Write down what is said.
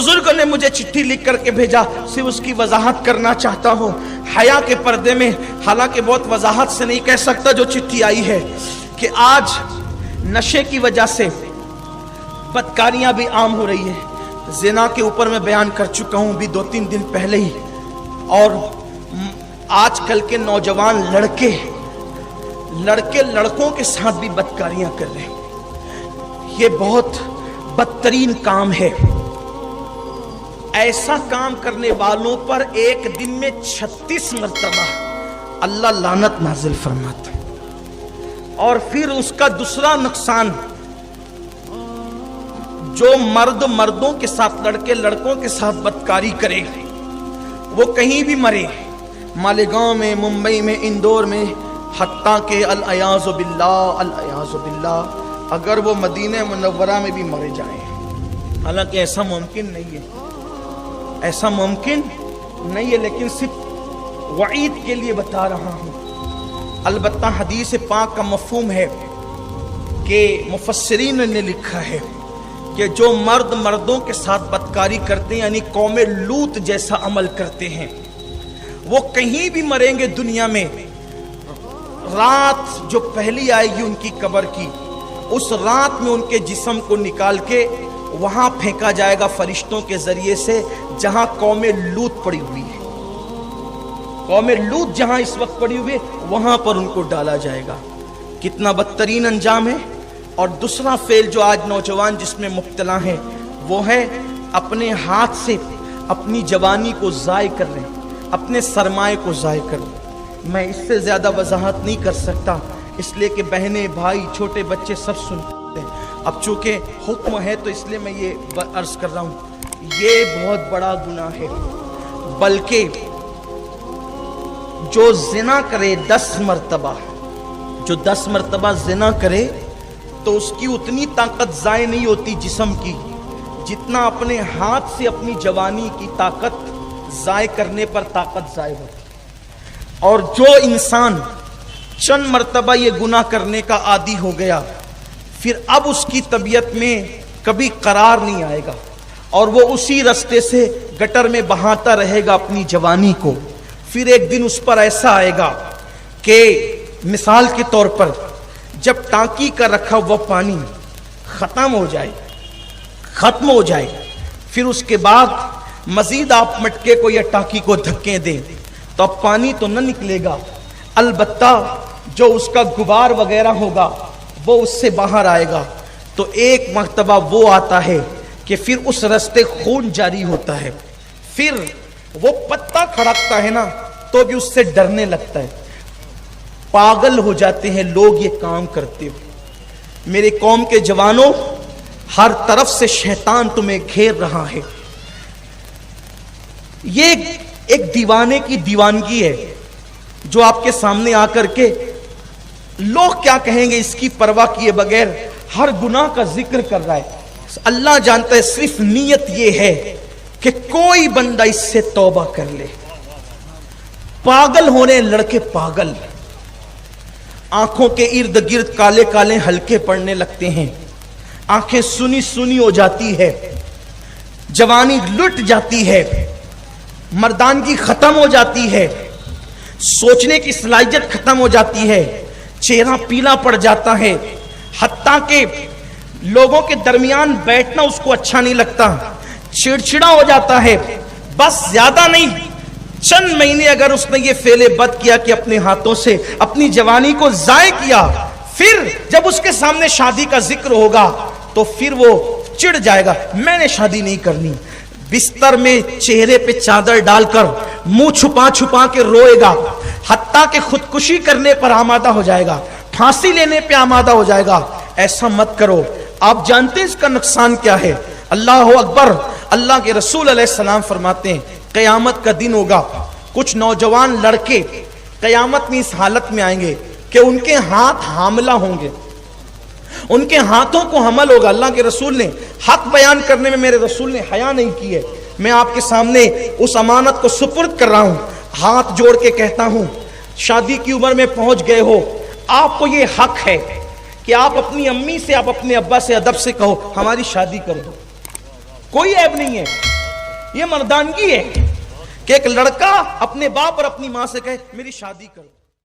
बुजुर्ग ने मुझे चिट्ठी लिख करके भेजा, सिर्फ उसकी वजाहत करना चाहता हूँ हया के पर्दे में, हालांकि बहुत वजाहत से नहीं कह सकता जो चिट्ठी आई है, कि आज नशे की वजह से बदकारियां भी आम हो रही है। ज़िना के ऊपर मैं बयान कर चुका हूँ भी 2-3 दिन पहले ही, और आजकल के नौजवान लड़के लड़कों के साथ भी बदकारियां कर रहे हैं। ये बहुत बदतरीन काम है। ऐसा काम करने वालों पर एक दिन में 36 मरतबा अल्लाह लानत नाजिल फरमाता। और फिर उसका दूसरा नुकसान, जो मर्दों के साथ, लड़कों के साथ बदकारी करे, वो कहीं भी मरे, मालेगांव में, मुंबई में, इंदौर में, हत्ता के अल-अयाज़ु बिल्लाह, अगर वो मदीने मुनव्वरा में भी मरे जाएं। हालांकि ऐसा मुमकिन नहीं है, ऐसा मुमकिन नहीं है, लेकिन सिर्फ वईद के लिए बता रहा हूं। अलबत्ता हदीस पाक का मफहूम है कि मुफस्सिरीन ने लिखा है कि जो मर्दों के साथ बदकारी करते हैं, यानी कौम लूत जैसा अमल करते हैं, वो कहीं भी मरेंगे दुनिया में। रात जो पहली आएगी उनकी कब्र की, उस रात में उनके जिस्म को निकाल के वहां फेंका जाएगा फरिश्तों के जरिए से, जहां कौम लूत पड़ी हुई है। कौम लूत जहां इस वक्त पड़ी हुई है, वहां पर उनको डाला जाएगा। कितना बदतरीन अंजाम है। और दूसरा फेल जो आज नौजवान जिसमें मुब्तला है, वो है अपने हाथ से अपनी जवानी को ज़ाय कर रहे हैं, अपने सरमाए को ज़ाय कर रहे हैं। मैं इससे ज़्यादा वजाहत नहीं कर सकता, इसलिए कि बहनें, भाई, छोटे बच्चे सब सुनते हैं। अब चूँकि हुक्म है तो इसलिए मैं ये अर्ज़ कर रहा हूँ, ये बहुत बड़ा गुनाह है। बल्कि जो ज़िना करे 10 मरतबा, जो 10 मरतबा ज़िना करे, तो उसकी उतनी ताकत ज़ाय नहीं होती जिस्म की, जितना अपने हाथ से अपनी जवानी की ताकत ज़ाय करने पर ताकत ज़ाय होती। और जो इंसान चंद मरतबा ये गुनाह करने का आदी हो गया, फिर अब उसकी तबीयत में कभी करार नहीं आएगा, और वो उसी रास्ते से गटर में बहाता रहेगा अपनी जवानी को। फिर एक दिन उस पर ऐसा आएगा कि मिसाल के तौर पर जब टांकी का रखा हुआ पानी खत्म हो जाए, फिर उसके बाद मजीद आप मटके को या टांकी को धक्के दें, तो अब पानी तो न निकलेगा, अलबत्ता जो उसका गुबार वगैरह होगा वो उससे बाहर आएगा। तो एक मर्तबा वो आता है कि फिर उस रास्ते खून जारी होता है, फिर वो पत्ता खड़कता है ना, तो भी उससे डरने लगता है। पागल हो जाते हैं लोग ये काम करते हुए। मेरे कौम के जवानों, हर तरफ से शैतान तुम्हें घेर रहा है। ये एक दीवाने की दीवानगी है जो आपके सामने आकर के लोग क्या कहेंगे इसकी परवाह किए बगैर हर गुनाह का जिक्र कर रहा है। अल्लाह जानता है, सिर्फ नीयत ये है कि कोई बंदा इससे तौबा कर ले। पागल होने लड़के पागल, आंखों के इर्द गिर्द काले काले हल्के पड़ने लगते हैं, आंखें सुनी सुनी हो जाती है, जवानी लुट जाती है, मर्दानगी खत्म हो जाती है, सोचने की सलाहियत खत्म हो जाती है, चेहरा पीला पड़ जाता है, हत्ता के लोगों के दरमियान बैठना उसको अच्छा नहीं लगता, चिड़चिड़ा हो जाता है। बस ज्यादा नहीं, चंद महीने अगर उसने ये फेले बद किया कि अपने हाथों से अपनी जवानी को ज़ाय किया, फिर जब उसके सामने शादी का जिक्र होगा तो फिर वो चिढ़ जाएगा, मैंने शादी नहीं करनी। बिस्तर में चेहरे पे चादर डालकर मुंह छुपा छुपा के रोएगा, हत्ता के खुदकुशी करने पर आमादा हो जाएगा, फांसी लेने पे आमादा हो जाएगा। ऐसा मत करो। आप जानते हैं इसका नुकसान क्या है? अल्लाह अकबर। अल्लाह के रसूल अलैहिस्सलाम फरमाते हैं क़यामत का दिन होगा, कुछ नौजवान लड़के क़यामत में इस हालत में आएंगे कि उनके हाथ हामला होंगे, उनके हाथों को हमल होगा। अल्लाह के रसूल ने हक बयान करने में मेरे रसूल ने हया नहीं की है। मैं आपके सामने उस अमानत को सुपुर्द कर रहा हूं, हाथ जोड़ के कहता हूं, शादी की उम्र में पहुंच गए हो, आपको ये हक है कि आप अपनी अम्मी से, आप अपने अब्बा से अदब से कहो हमारी शादी कर दो, कोई ऐब नहीं है। یہ مردانگی ہے کہ ایک لڑکا اپنے باپ اور اپنی ماں سے کہے میری شادی کر.